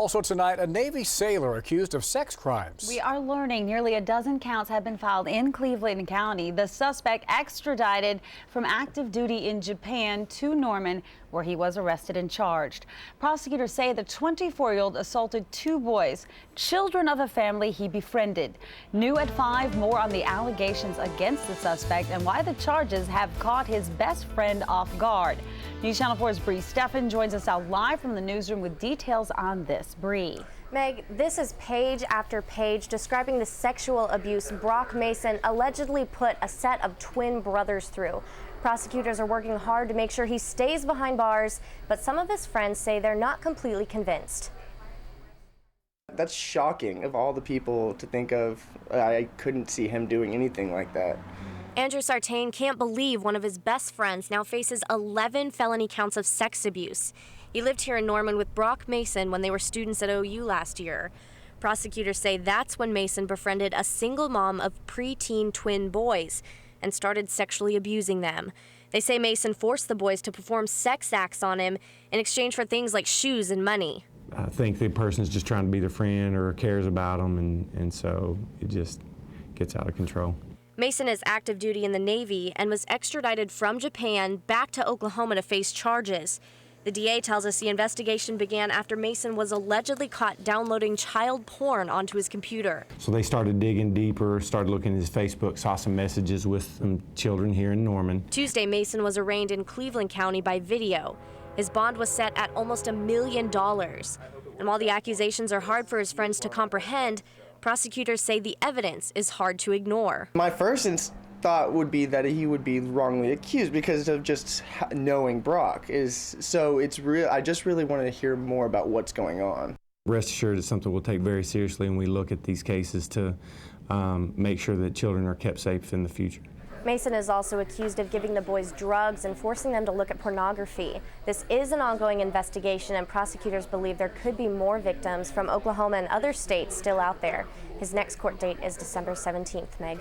Also tonight, a Navy sailor accused of sex crimes. We are learning nearly a dozen counts have been filed in Cleveland County. The suspect extradited from active duty in Japan to Norman, where he was arrested and charged. Prosecutors say the 24-year-old assaulted two boys, children of a family he befriended. New at 5, more on the allegations against the suspect and why the charges have caught his best friend off guard. News Channel 4's Bree Steffen joins us out live from the newsroom with details on this. Bree. Meg, this is page after page describing the sexual abuse Brock Mason allegedly put a set of twin brothers through. Prosecutors are working hard to make sure he stays behind bars, but some of his friends say they're not completely convinced. That's shocking of all the people to think of. I couldn't see him doing anything like that. Andrew Sartain can't believe one of his best friends now faces 11 felony counts of sex abuse. He lived here in Norman with Brock Mason when they were students at OU last year. Prosecutors say that's when Mason befriended a single mom of preteen twin boys and started sexually abusing them. They say Mason forced the boys to perform sex acts on him in exchange for things like shoes and money. I think the person is just trying to be their friend or cares about them, and so it just gets out of control. Mason is active duty in the Navy and was extradited from Japan back to Oklahoma to face charges. The DA tells us the investigation began after Mason was allegedly caught downloading child porn onto his computer. So they started digging deeper, started looking at his Facebook, saw some messages with some children here in Norman. Tuesday, Mason was arraigned in Cleveland County by video. His bond was set at almost $1 million. And while the accusations are hard for his friends to comprehend, prosecutors say the evidence is hard to ignore. My first thought would be that he would be wrongly accused because of just knowing Brock. I just really want to hear more about what's going on. Rest assured it's something we'll take very seriously, and we look at these cases to make sure that children are kept safe in the future. Mason is also accused of giving the boys drugs and forcing them to look at pornography. This is an ongoing investigation, and prosecutors believe there could be more victims from Oklahoma and other states still out there. His next court date is December 17th, Meg.